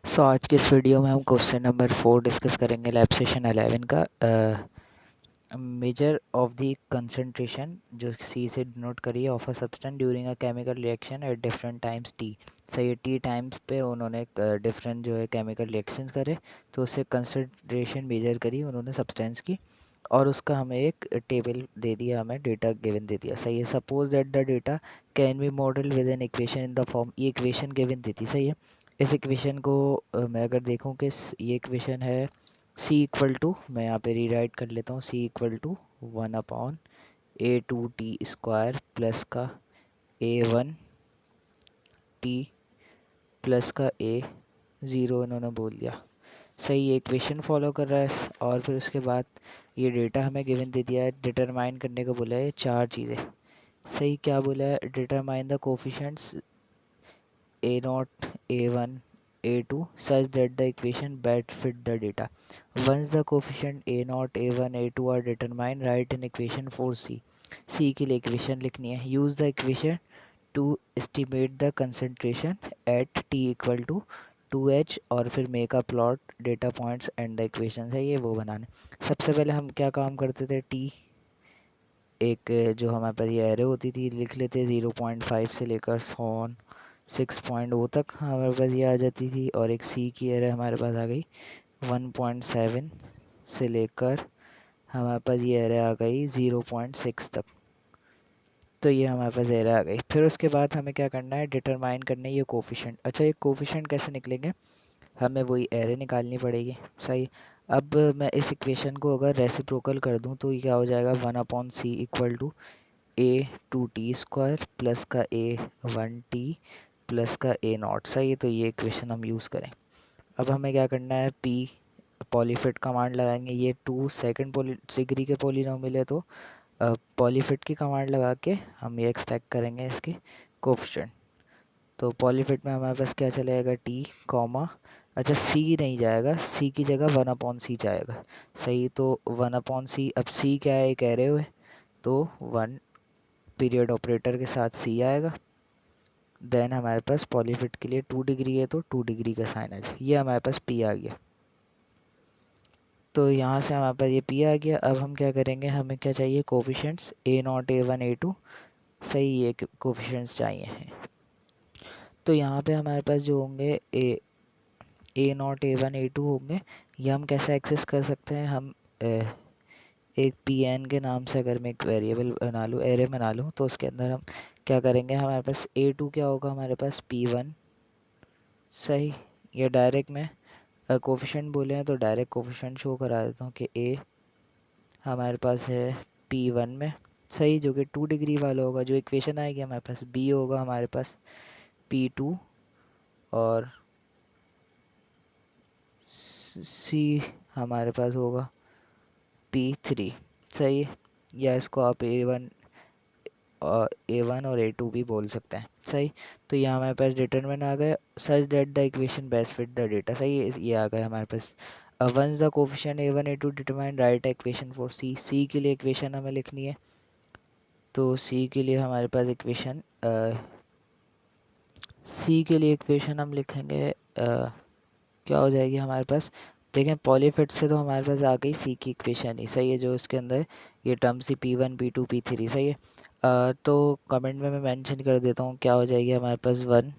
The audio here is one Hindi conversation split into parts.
आज के इस वीडियो में हम क्वेश्चन नंबर 4 डिस्कस करेंगे लैब सेशन 11 का मेजर ऑफ द कंसंट्रेशन जो सी से डिनोट करिए of a substance during a chemical reaction at different times T. सही है, टी टाइम्स पे उन्होंने डिफरेंट जो है केमिकल रिएक्शंस करे तो उससे कंसंट्रेशन मेजर करी उन्होंने सब्सटेंस की और उसका हमें एक टेबल दे दिया, हमें डेटा गिवन दे दिया। सही है, suppose that the data can be model with an equation in the form, ये इक्वेशन गिवन दी थी। सही है, इस इक्वेशन को मैं अगर देखूं कि ये इक्वेशन है सी इक्वल टू, मैं यहाँ पे रीराइट कर लेता हूँ, सी इक्वल टू 1/A2T² प्लस का A1T प्लस का A0 इन्होंने बोल दिया। सही, ये इक्वेशन फॉलो कर रहा है और फिर उसके बाद ये डेटा हमें गिवन दे दिया है, डिटरमाइन करने को बोला है चार चीज़ें। सही, क्या बोला है, determine the coefficients A0, A1, A2 such that the equation best fit the data. Once the coefficient A0, A1, A2 are determined, write in equation for C. C के लिए equation लिखनी है. Use the equation to estimate the concentration at T equal to 2H और फिर make a plot data points and the equations है ये वो बनाने. सबसे पहले हम क्या काम करते थे, T एक जो हमारे पास ये एरे होती थी लिख लेते 0.5 से लेकर 6.0 तक हमारे पास ये आ जाती थी और एक सी की एरे हमारे पास आ गई 1.7 से लेकर हमारे पास ये एरे आ गई 0.6 तक। तो ये हमारे पास एरे आ गई। फिर उसके बाद हमें क्या करना है, डिटरमाइन करना है ये कोफिशिएंट। अच्छा, ये कोफिशिएंट कैसे निकलेंगे, हमें वही एरे निकालनी पड़ेगी। सही, अब मैं इस इक्वेशन को अगर रेसिप्रोकल कर दूं तो ये क्या हो जाएगा, 1/c equal to A2T² plus का A1T प्लस का A0। सही है, तो ये इक्वेशन हम यूज़ करें। अब हमें क्या करना है, P पॉलीफिट कमांड लगाएंगे। ये 2 सेकंड डिग्री के पॉलीनोमियल है तो पॉलीफिट की कमांड लगा के हम ये एक्सट्रैक्ट करेंगे इसके कोफिशिएंट। तो पॉलीफिट में हमारे पास क्या चलेगा, T कॉमा, अच्छा C नहीं जाएगा, C की जगह 1/c जाएगा। सही, तो 1/c, अब C क्या है, एक एरे है तो 1 पीरियड ऑपरेटर के साथ C आएगा। देन हमारे पास पॉलीफिट के लिए 2 डिग्री है तो 2 डिग्री का साइन आ जाए, ये हमारे पास P आ गया। तो यहाँ से हमारे पास ये P आ गया। अब हम क्या करेंगे, हमें क्या चाहिए, कोफिशिएंट्स A0, A1, A2। सही, ये कोफिशिएंट्स चाहिए। तो यहाँ पे हमारे पास जो होंगे A0, A1, A2 होंगे, ये हम कैसे एक्सेस कर सकते हैं, हम एक Pn के नाम से अगर मैं एक वेरिएबल बना लूँ, एरे बना लूँ, तो उसके अंदर हम क्या करेंगे, हमारे पास A2 क्या होगा, हमारे पास P1। सही, ये डायरेक्ट में कोफिशिएंट बोले हैं तो डायरेक्ट कोफिशिएंट शो करा देता हूँ कि A हमारे पास है P1 में। सही, जो कि 2 डिग्री वाला होगा। जो इक्वेशन आएगी हमारे पास, B होगा हमारे पास P2 और C हमारे पास होगा P3। सही है, या इसको आप A1 और A2 भी बोल सकते हैं। सही, तो यहाँ हमारे पास डिटरमिन आ गए, such that the equation best fit the data. सही है, ये आ गए हमारे पास। Once the coefficient A1, A2 determine, right equation for C के लिए इक्वेशन हमें लिखनी है। तो C के लिए हमारे पास इक्वेशन हम लिखेंगे क्या हो जाएगी हमारे पास, देखें पॉलीफिट से तो हमारे पास आ गई C की इक्वेशन ही। सही है, जो इसके अंदर ये टर्म सी P1, P2, P3। सही है, तो कमेंट में मैं मेंशन कर देता हूँ क्या हो जाएगी हमारे पास, 1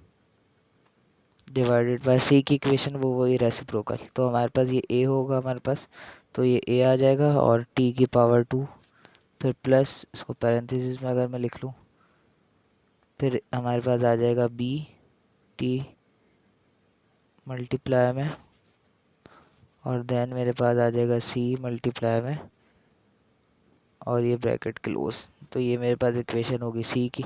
डिवाइडेड बाय C की इक्वेशन वो वही रेसिप्रोकल। तो हमारे पास ये A होगा हमारे पास, तो ये A आ जाएगा और T की पावर 2, फिर प्लस इसको पैरेंथेसिस में अगर मैं लिख लूँ, फिर हमारे पास आ जाएगा BT मल्टीप्लाई में और देन मेरे पास आ जाएगा C मल्टीप्लाई में और ये ब्रैकेट क्लोज। तो ये मेरे पास इक्वेशन होगी C की।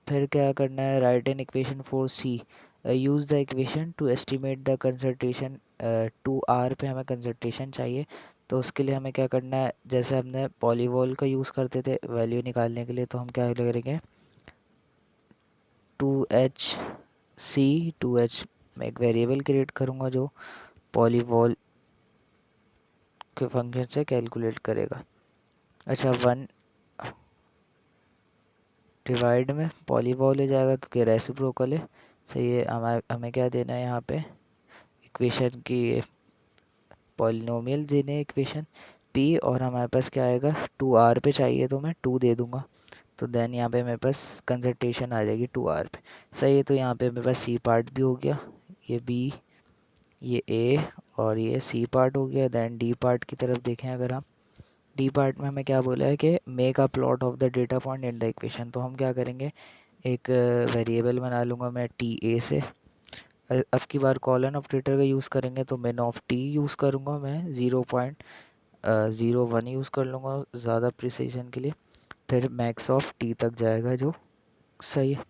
फिर क्या करना है, right an equation for C। Use the equation two estimate the concentration. 2R पे हमें कंसंट्रेशन चाहिए, तो उसके लिए हमें क्या करना है, जैसे हमने पॉलीवॉल का यूज़ करते थे वैल्यू निकालने के लिए, तो हम क्या करेंगे, 2H मैं एक वेरिएबल क्रिएट करूँगा जो पॉलीवॉल के फंक्शन से कैलकुलेट करेगा। अच्छा, 1 डिवाइड में पॉलीवॉल हो जाएगा क्योंकि रेसिप्रोकल है, सही है। हमें क्या देना है यहाँ पे, इक्वेशन की पॉलिनोमियल देने इक्वेशन p, और हमारे पास क्या आएगा 2r पे चाहिए तो मैं 2 दे दूंगा। तो देन यहाँ पे मेरे पास कंसंट्रेशन आ जाएगी 2r पे। सही है। तो यहाँ पे मेरे पास c पार्ट भी हो गया, ये b, ये a, और ये c पार्ट हो गया। देन d पार्ट की तरफ देखें अगर हम, डी पार्ट में हमें क्या बोला है कि make a plot of the data point in the equation. तो हम क्या करेंगे, एक वेरिएबल बना लूँगा मैं टी ए से। अब की बार कॉलन ऑपरेटर का यूज़ करेंगे तो मिन ऑफ टी यूज़ करूँगा मैं, 0.01 यूज़ कर लूँगा ज़्यादा प्रिसीजन के लिए। फिर मैक्स ऑफ टी तक जाएगा जो, सही है।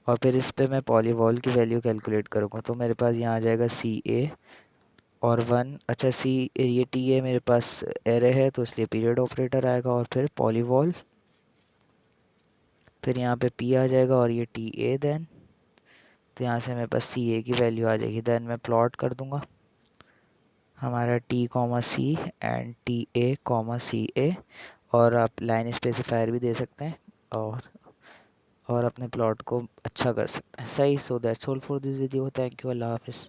और फिर इस पे मैं पॉलीवॉल की वैल्यू कैलकुलेट करूँगा। तो मेरे पास यहाँ आ जाएगा सी ए और 1, अच्छा सी, ये टी ए मेरे पास एरे है तो इसलिए पीरियड ऑपरेटर आएगा, और फिर पॉलीवॉल, फिर यहाँ पे पी आ जाएगा और ये टी ए। देन तो यहाँ से मेरे पास सी ए की वैल्यू आ जाएगी। देन मैं प्लॉट कर दूँगा हमारा T comma C and T A comma C A, और आप लाइन स्पेसिफायर भी दे सकते हैं और अपने प्लॉट को अच्छा कर सकते हैं। सही। So that's all for this video. Thank you. अल्लाह हाफिज़।